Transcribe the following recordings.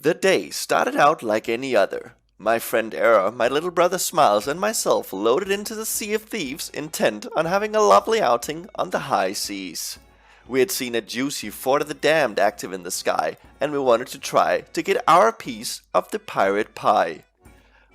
The day started out like any other. My friend Era, my little brother Smiles, and myself loaded into the Sea of Thieves, intent on having a lovely outing on the high seas. We had seen a juicy Fort of the Damned active in the sky, and we wanted to try to get our piece of the pirate pie.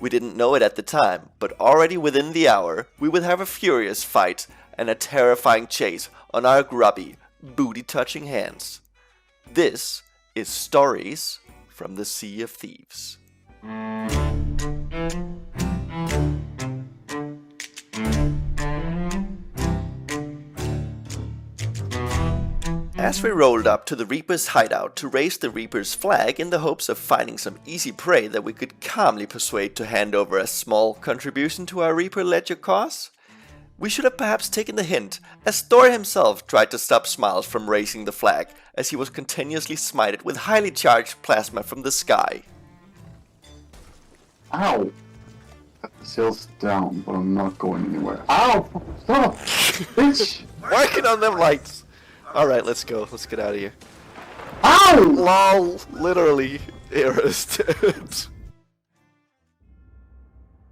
We didn't know it at the time, but already within the hour, we would have a furious fight and a terrifying chase on our grubby, booty-touching hands. This is Stories from the Sea of Thieves. As we rolled up to the Reaper's hideout to raise the Reaper's flag in the hopes of finding some easy prey that we could calmly persuade to hand over a small contribution to our Reaper ledger cause, we should have perhaps taken the hint, as Thor himself tried to stop Smiles from raising the flag, as he was continuously smited with highly charged plasma from the sky. Ow! The sail's down, but I'm not going anywhere. Ow! Stop! Bitch! Working on them lights! Alright, let's go. Let's get out of here. Ow! LOL! Literally, Era's dead.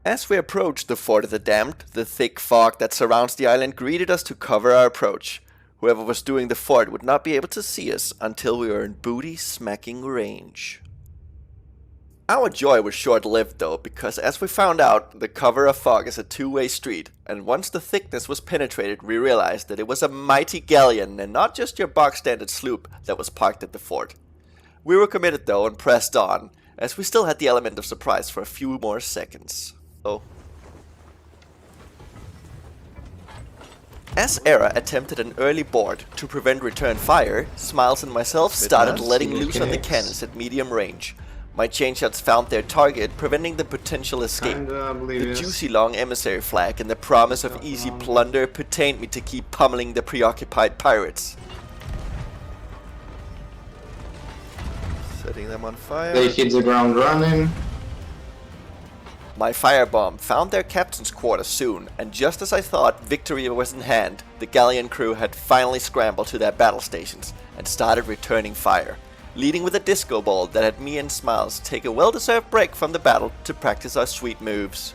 As we approached the Fort of the Damned, the thick fog that surrounds the island greeted us to cover our approach. Whoever was doing the fort would not be able to see us until we were in booty-smacking range. Our joy was short-lived though, because as we found out, the cover of fog is a two-way street, and once the thickness was penetrated, we realized that it was a mighty galleon and not just your box-standard sloop that was parked at the fort. We were committed though and pressed on, as we still had the element of surprise for a few more seconds. As Era attempted an early board to prevent return fire, Smiles and myself started letting loose on the cannons at medium range. My chain shots found their target, preventing the potential escape. The juicy long emissary flag and the promise of easy plunder pertained me to keep pummeling the preoccupied pirates. Setting them on fire. They hit the ground running. My firebomb found their captain's quarters soon, and just as I thought victory was in hand, the Galleon crew had finally scrambled to their battle stations and started returning fire, leading with a disco ball that had me and Smiles take a well-deserved break from the battle to practice our sweet moves.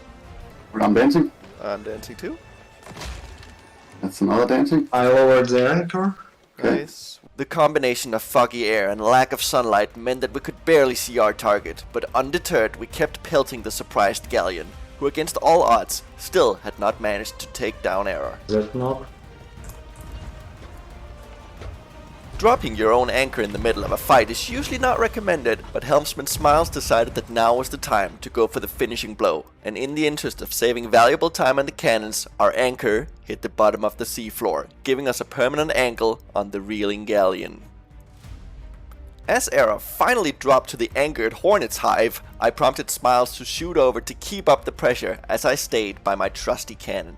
I'm dancing. I'm dancing too. That's another dancing. I lowered the anchor. Nice. The combination of foggy air and lack of sunlight meant that we could barely see our target, but undeterred we kept pelting the surprised Galleon, who against all odds still had not managed to take down Era. Is that not? Dropping your own anchor in the middle of a fight is usually not recommended, but Helmsman Smiles decided that now was the time to go for the finishing blow, and in the interest of saving valuable time on the cannons, our anchor hit the bottom of the seafloor, giving us a permanent angle on the reeling Galleon. As Era finally dropped to the anchored Hornet's hive, I prompted Smiles to shoot over to keep up the pressure as I stayed by my trusty cannon.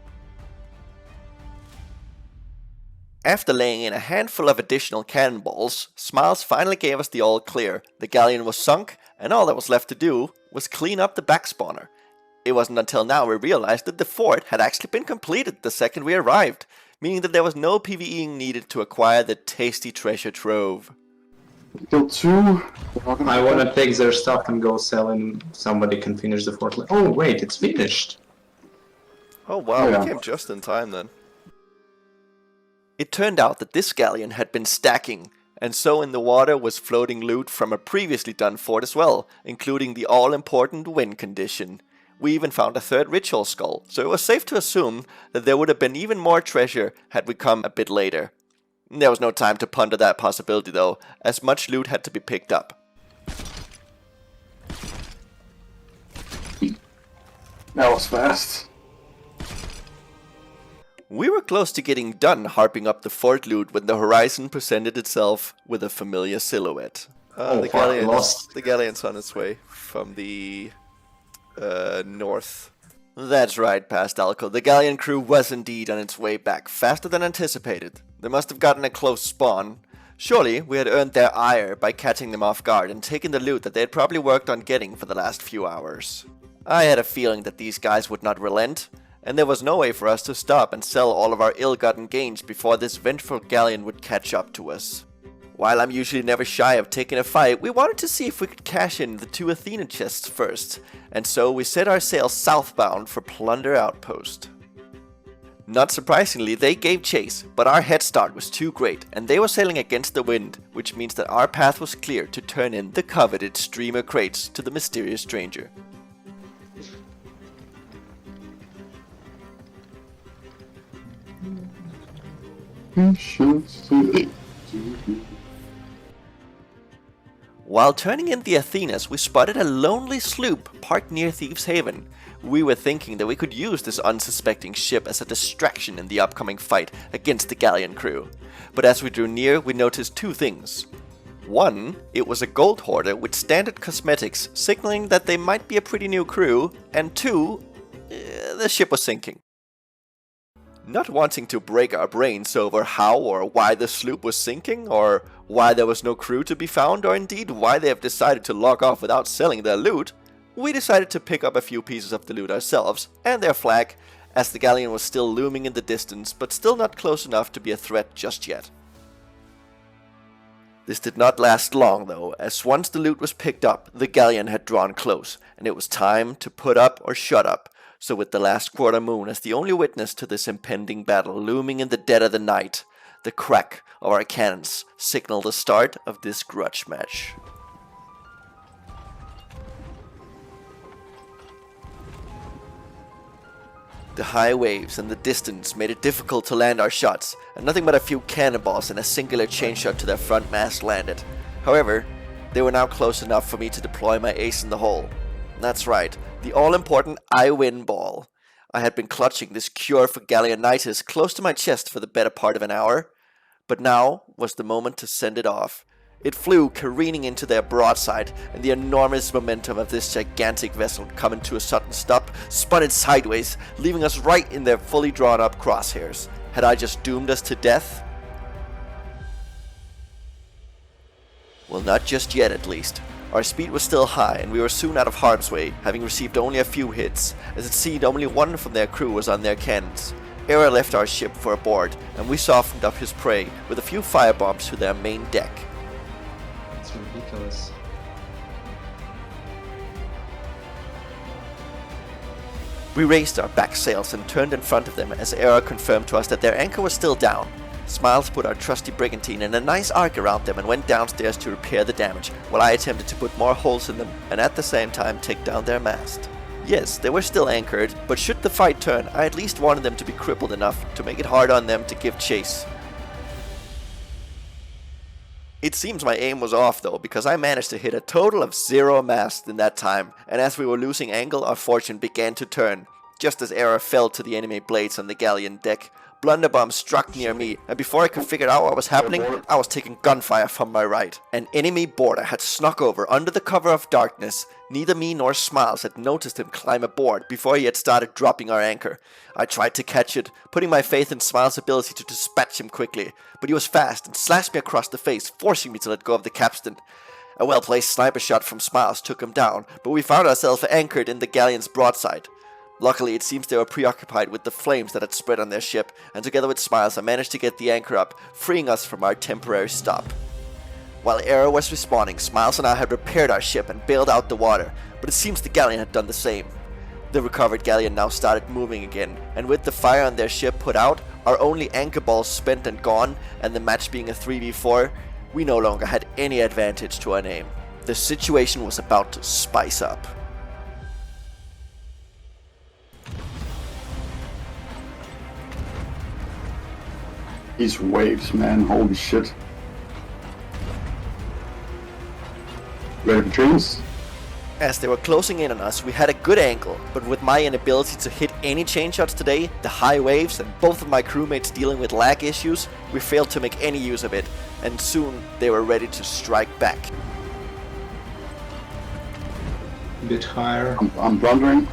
After laying in a handful of additional cannonballs, Smiles finally gave us the all clear. The Galleon was sunk, and all that was left to do was clean up the back spawner. It wasn't until now we realized that the fort had actually been completed the second we arrived, meaning that there was no PvEing needed to acquire the tasty treasure trove. Kill two. I wanna take their stuff and go sell and somebody can finish the fort. Oh wait, it's finished! Oh wow, Yeah. we came just in time then. It turned out that this galleon had been stacking, and so in the water was floating loot from a previously done fort as well, including the all-important win condition. We even found a third ritual skull, so it was safe to assume that there would have been even more treasure had we come a bit later. There was no time to ponder that possibility though, as much loot had to be picked up. That was fast. We were close to getting done harping up the fort loot when the horizon presented itself with a familiar silhouette. The Galleon's on its way from the north. That's right, past Alco. The Galleon crew was indeed on its way back, faster than anticipated. They must have gotten a close spawn. Surely we had earned their ire by catching them off guard and taking the loot that they had probably worked on getting for the last few hours. I had a feeling that these guys would not relent, and there was no way for us to stop and sell all of our ill-gotten gains before this vengeful Galleon would catch up to us. While I'm usually never shy of taking a fight, we wanted to see if we could cash in the 2 Athena chests first, and so we set our sail southbound for Plunder Outpost. Not surprisingly, they gave chase, but our head start was too great, and they were sailing against the wind, which means that our path was clear to turn in the coveted streamer crates to the mysterious stranger. While turning in the Athenas, we spotted a lonely sloop parked near Thieves Haven. We were thinking that we could use this unsuspecting ship as a distraction in the upcoming fight against the Galleon crew. But as we drew near, we noticed 2 things. 1, it was a gold hoarder with standard cosmetics, signaling that they might be a pretty new crew, and 2, the ship was sinking. Not wanting to break our brains over how or why the sloop was sinking, or why there was no crew to be found, or indeed why they have decided to log off without selling their loot, we decided to pick up a few pieces of the loot ourselves, and their flag, as the Galleon was still looming in the distance, but still not close enough to be a threat just yet. This did not last long though, as once the loot was picked up, the Galleon had drawn close, and it was time to put up or shut up. So with the last quarter moon as the only witness to this impending battle looming in the dead of the night, the crack of our cannons signaled the start of this grudge match. The high waves and the distance made it difficult to land our shots, and nothing but a few cannonballs and a singular chain shot to their front mast landed. However, they were now close enough for me to deploy my ace in the hole. That's right, the all-important I win ball. I had been clutching this cure for Galleonitis close to my chest for the better part of an hour, but now was the moment to send it off. It flew careening into their broadside, and the enormous momentum of this gigantic vessel coming to a sudden stop spun it sideways, leaving us right in their fully drawn up crosshairs. Had I just doomed us to death? Well, not just yet at least. Our speed was still high, and we were soon out of harm's way, having received only a few hits, as it seemed only one from their crew was on their cannons. Era left our ship for a board, and we softened up his prey with a few firebombs to their main deck. It's ridiculous. We raised our back sails and turned in front of them as Era confirmed to us that their anchor was still down. Smiles put our trusty brigantine in a nice arc around them and went downstairs to repair the damage, while I attempted to put more holes in them and at the same time take down their mast. Yes, they were still anchored, but should the fight turn, I at least wanted them to be crippled enough to make it hard on them to give chase. It seems my aim was off though, because I managed to hit a total of 0 mast in that time, and as we were losing angle, our fortune began to turn. Just as Era fell to the enemy blades on the Galleon deck, blunderbombs struck near me, and before I could figure out what was happening, I was taking gunfire from my right. An enemy boarder had snuck over under the cover of darkness. Neither me nor Smiles had noticed him climb aboard before he had started dropping our anchor. I tried to catch it, putting my faith in Smiles' ability to dispatch him quickly, but he was fast and slashed me across the face, forcing me to let go of the capstan. A well-placed sniper shot from Smiles took him down, but we found ourselves anchored in the Galleon's broadside. Luckily, it seems they were preoccupied with the flames that had spread on their ship, and together with Smiles I managed to get the anchor up, freeing us from our temporary stop. While Era was responding, Smiles and I had repaired our ship and bailed out the water, but it seems the Galleon had done the same. The recovered Galleon now started moving again, and with the fire on their ship put out, our only anchor balls spent and gone, and the match being a 3v4, we no longer had any advantage to our name. The situation was about to spice up. These waves, man, holy shit. Ready for dreams? As they were closing in on us, we had a good angle, but with my inability to hit any chain shots today, the high waves, and both of my crewmates dealing with lag issues, we failed to make any use of it, and soon they were ready to strike back. A bit higher. I'm blundering.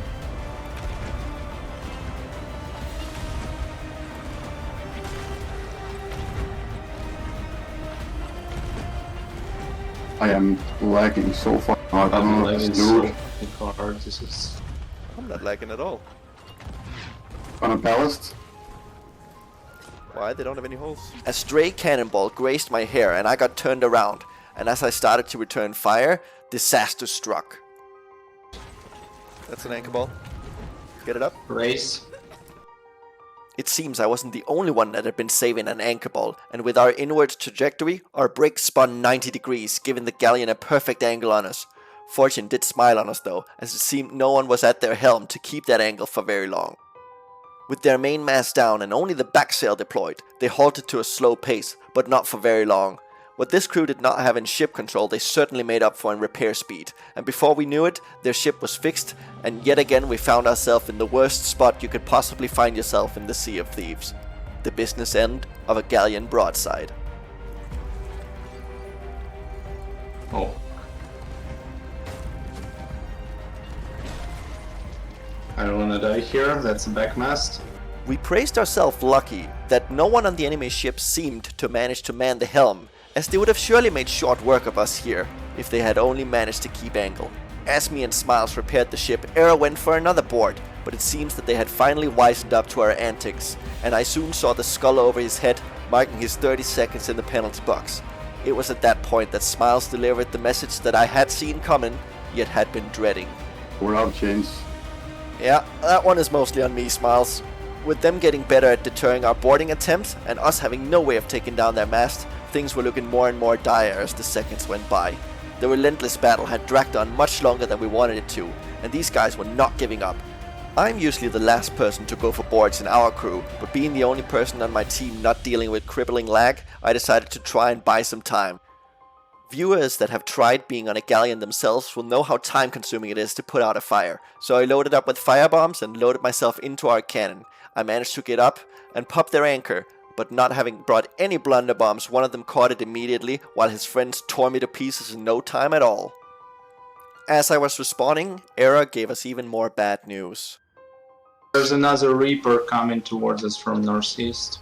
I am lagging so far. I don't know what to do. Hard. This is... I'm not lagging at all. On a ballast. Why? They don't have any holes. A stray cannonball grazed my hair and I got turned around. And as I started to return fire, disaster struck. That's an anchor ball. Get it up. Race. It seems I wasn't the only one that had been saving an anchor ball, and with our inward trajectory, our brake spun 90 degrees, giving the Galleon a perfect angle on us. Fortune did smile on us though, as it seemed no one was at their helm to keep that angle for very long. With their mainmast down and only the back sail deployed, they halted to a slow pace, but not for very long. What this crew did not have in ship control, they certainly made up for in repair speed, and before we knew it, their ship was fixed, and yet again we found ourselves in the worst spot you could possibly find yourself in the Sea of Thieves. The business end of a Galleon broadside. Oh. I don't wanna die here, that's a backmast. We praised ourselves lucky that no one on the enemy ship seemed to manage to man the helm, as they would have surely made short work of us here, if they had only managed to keep angle. As me and Smiles repaired the ship, Era went for another board, but it seems that they had finally wisened up to our antics, and I soon saw the skull over his head, marking his 30 seconds in the penalty box. It was at that point that Smiles delivered the message that I had seen coming, yet had been dreading. We're out, James. Yeah, that one is mostly on me, Smiles. With them getting better at deterring our boarding attempts, and us having no way of taking down their mast, things were looking more and more dire as the seconds went by. The relentless battle had dragged on much longer than we wanted it to, and these guys were not giving up. I'm usually the last person to go for boards in our crew, but being the only person on my team not dealing with crippling lag, I decided to try and buy some time. Viewers that have tried being on a Galleon themselves will know how time consuming it is to put out a fire, so I loaded up with firebombs and loaded myself into our cannon. I managed to get up and pop their anchor, but not having brought any blunderbombs, one of them caught it immediately, while his friends tore me to pieces in no time at all. As I was respawning, Era gave us even more bad news. There's another Reaper coming towards us from northeast.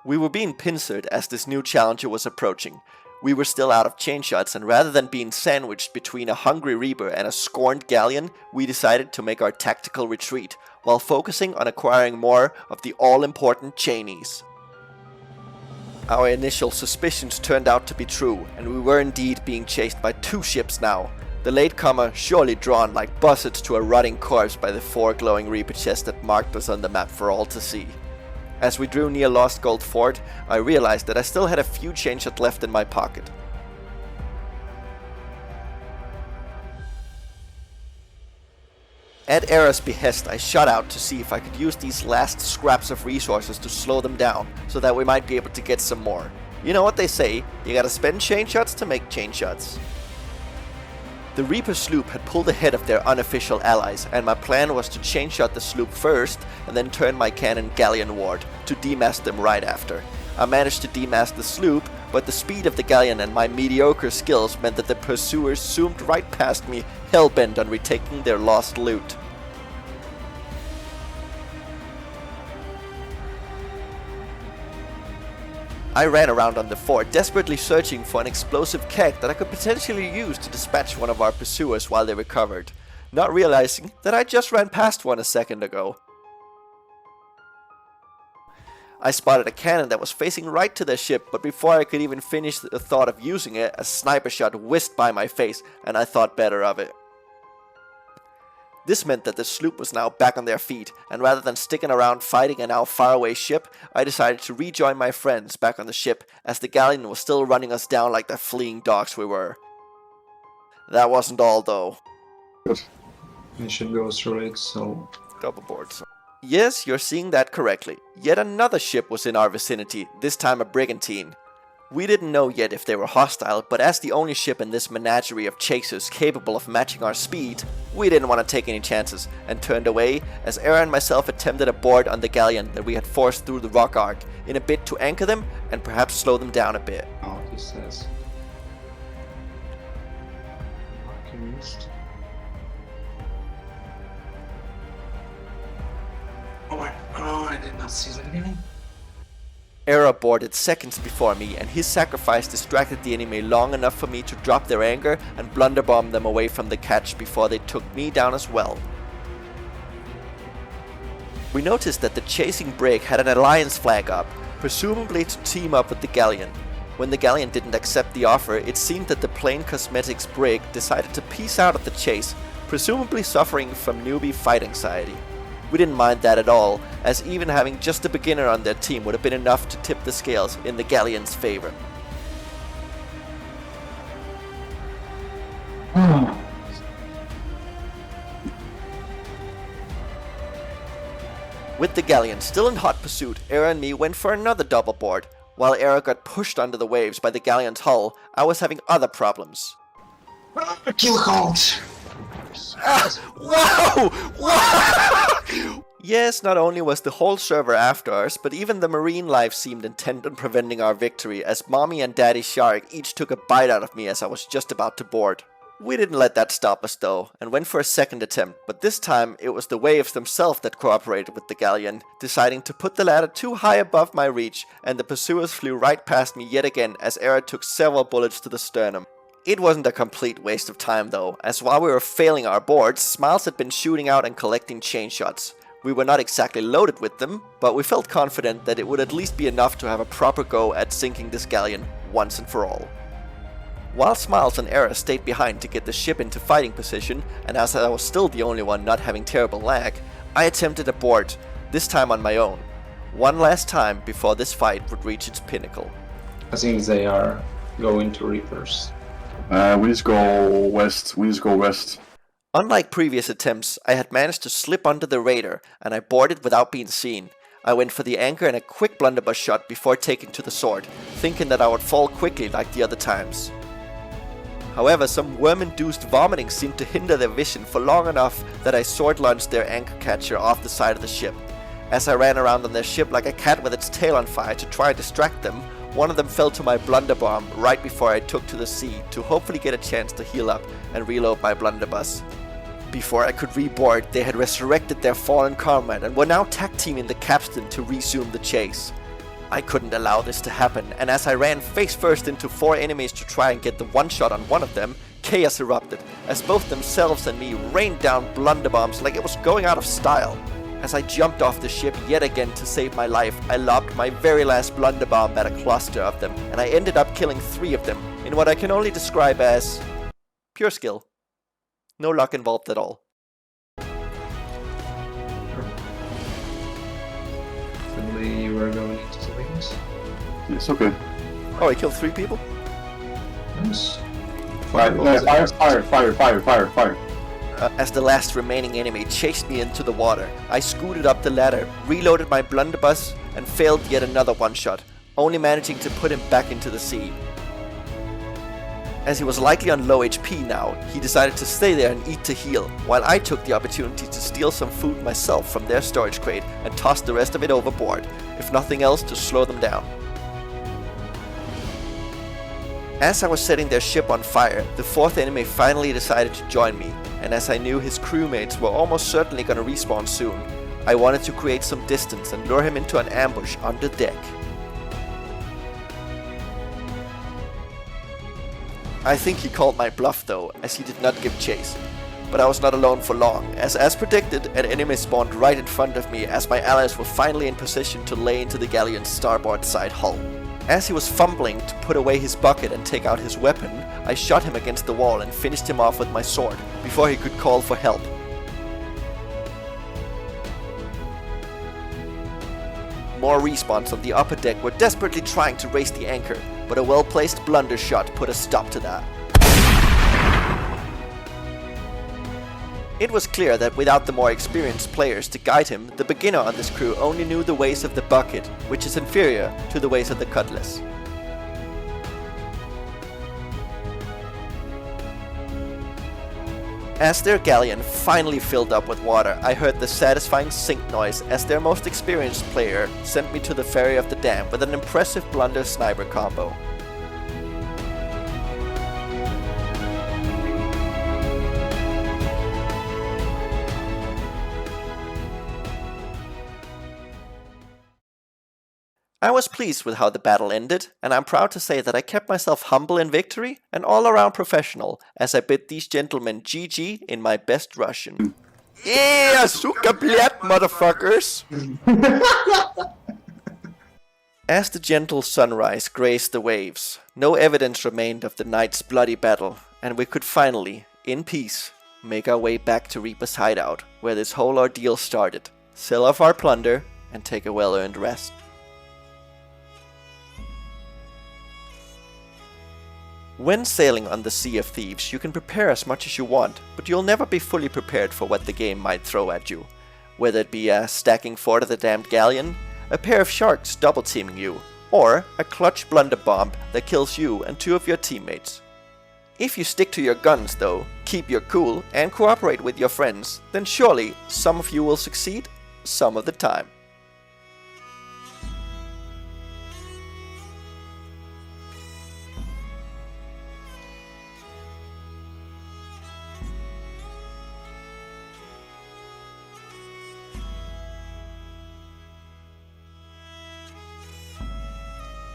We were being pincered as this new challenger was approaching. We were still out of chain shots, and rather than being sandwiched between a hungry Reaper and a scorned Galleon, we decided to make our tactical retreat, while focusing on acquiring more of the all-important chainies. Our initial suspicions turned out to be true, and we were indeed being chased by 2 ships now. The latecomer surely drawn like buzzards to a rotting corpse by the 4 glowing Reaper chests that marked us on the map for all to see. As we drew near Lost Gold Fort, I realized that I still had a few chain shots left in my pocket. At Era's behest, I shot out to see if I could use these last scraps of resources to slow them down, so that we might be able to get some more. You know what they say, you gotta spend chain shots to make chain shots. The Reaper sloop had pulled ahead of their unofficial allies, and my plan was to chain shot the sloop first, and then turn my cannon Galleonward to demast them right after. I managed to demast the sloop, but the speed of the Galleon and my mediocre skills meant that the pursuers zoomed right past me, hell-bent on retaking their lost loot. I ran around on the fort, desperately searching for an explosive keg that I could potentially use to dispatch one of our pursuers while they recovered, not realizing that I just ran past one a second ago. I spotted a cannon that was facing right to their ship, but before I could even finish the thought of using it, a sniper shot whizzed by my face, and I thought better of it. This meant that the sloop was now back on their feet, and rather than sticking around fighting a now faraway ship, I decided to rejoin my friends back on the ship, as the Galleon was still running us down like the fleeing dogs we were. That wasn't all though. Good. We should go through it, so... Double boards. Yes, you're seeing that correctly. Yet another ship was in our vicinity, this time a brigantine. We didn't know yet if they were hostile, but as the only ship in this menagerie of chasers capable of matching our speed, we didn't want to take any chances, and turned away as Era and myself attempted a board on the Galleon that we had forced through the rock arc, in a bid to anchor them and perhaps slow them down a bit. Oh, he says. Marking missed. Oh, I did not see the enemy. Era boarded seconds before me, and his sacrifice distracted the enemy long enough for me to drop their anchor and blunderbomb them away from the catch before they took me down as well. We noticed that the chasing brig had an alliance flag up, presumably to team up with the Galleon. When the Galleon didn't accept the offer, it seemed that the Plain Cosmetics brig decided to peace out of the chase, presumably suffering from newbie fight anxiety. We didn't mind that at all, as even having just a beginner on their team would have been enough to tip the scales in the Galleon's favor. With the Galleon still in hot pursuit, Era and me went for another double board. While Era got pushed under the waves by the Galleon's hull, I was having other problems. Kill holds! Wow! Wow! Yes, not only was the whole server after us, but even the marine life seemed intent on preventing our victory, as Mommy and Daddy Shark each took a bite out of me as I was just about to board. We didn't let that stop us though, and went for a second attempt, but this time it was the waves themselves that cooperated with the Galleon, deciding to put the ladder too high above my reach, and the pursuers flew right past me yet again as Era took several bullets to the sternum. It wasn't a complete waste of time though, as while we were failing our boards, Smiles had been shooting out and collecting chain shots. We were not exactly loaded with them, but we felt confident that it would at least be enough to have a proper go at sinking this Galleon once and for all. While Smiles and Era stayed behind to get the ship into fighting position, and as I was still the only one not having terrible lag, I attempted a board, this time on my own. One last time before this fight would reach its pinnacle. I think they are going to Reapers. We need to go west. Unlike previous attempts, I had managed to slip under the radar, and I boarded without being seen. I went for the anchor and a quick blunderbuss shot before taking to the sword, thinking that I would fall quickly like the other times. However, some worm-induced vomiting seemed to hinder their vision for long enough that I sword-launched their anchor catcher off the side of the ship. As I ran around on their ship like a cat with its tail on fire to try and distract them, one of them fell to my blunderbomb right before I took to the sea to hopefully get a chance to heal up and reload my blunderbuss. Before I could reboard, they had resurrected their fallen comrade and were now tag-teaming the capstan to resume the chase. I couldn't allow this to happen, and as I ran face first into 4 enemies to try and get the one shot on one of them, chaos erupted, as both themselves and me rained down blunderbombs like it was going out of style. As I jumped off the ship yet again to save my life, I lobbed my very last blunderbomb at a cluster of them, and I ended up killing 3 of them, in what I can only describe as pure skill. No luck involved at all. Finally, we're going into the wings. It's okay. Oh, I killed 3 people? Nice. Fire. As the last remaining enemy chased me into the water, I scooted up the ladder, reloaded my blunderbuss, and failed yet another one-shot, only managing to put him back into the sea. As he was likely on low HP now, he decided to stay there and eat to heal, while I took the opportunity to steal some food myself from their storage crate and tossed the rest of it overboard, if nothing else to slow them down. As I was setting their ship on fire, the 4th enemy finally decided to join me, and as I knew his crewmates were almost certainly gonna respawn soon, I wanted to create some distance and lure him into an ambush under deck. I think he called my bluff though, as he did not give chase. But I was not alone for long, as predicted, an enemy spawned right in front of me as my allies were finally in position to lay into the Galleon's starboard side hull. As he was fumbling to put away his bucket and take out his weapon, I shot him against the wall and finished him off with my sword, before he could call for help. More respawns on the upper deck were desperately trying to raise the anchor, but a well-placed blunder shot put a stop to that. It was clear that without the more experienced players to guide him, the beginner on this crew only knew the ways of the bucket, which is inferior to the ways of the cutlass. As their galleon finally filled up with water, I heard the satisfying sink noise as their most experienced player sent me to the ferry of the dam with an impressive blunder sniper combo. I was pleased with how the battle ended, and I'm proud to say that I kept myself humble in victory and all around professional as I bid these gentlemen GG in my best Russian. Yeah, suka blet, motherfuckers! As the gentle sunrise graced the waves, no evidence remained of the night's bloody battle, and we could finally, in peace, make our way back to Reaper's hideout, where this whole ordeal started, sell off our plunder, and take a well-earned rest. When sailing on the Sea of Thieves, you can prepare as much as you want, but you'll never be fully prepared for what the game might throw at you. Whether it be a stacking fort of the damned Galleon, a pair of sharks double-teaming you, or a clutch blunder bomb that kills you and 2 of your teammates. If you stick to your guns though, keep your cool, and cooperate with your friends, then surely some of you will succeed some of the time.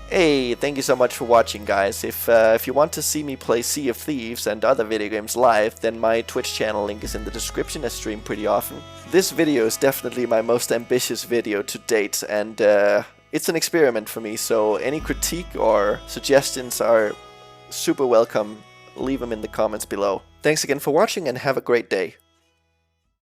Hey, thank you so much for watching, guys. If you want to see me play Sea of Thieves and other video games live, then my Twitch channel link is in the description. I stream pretty often. This video is definitely my most ambitious video to date, and it's an experiment for me, so any critique or suggestions are super welcome. Leave them in the comments below. Thanks again for watching, and have a great day.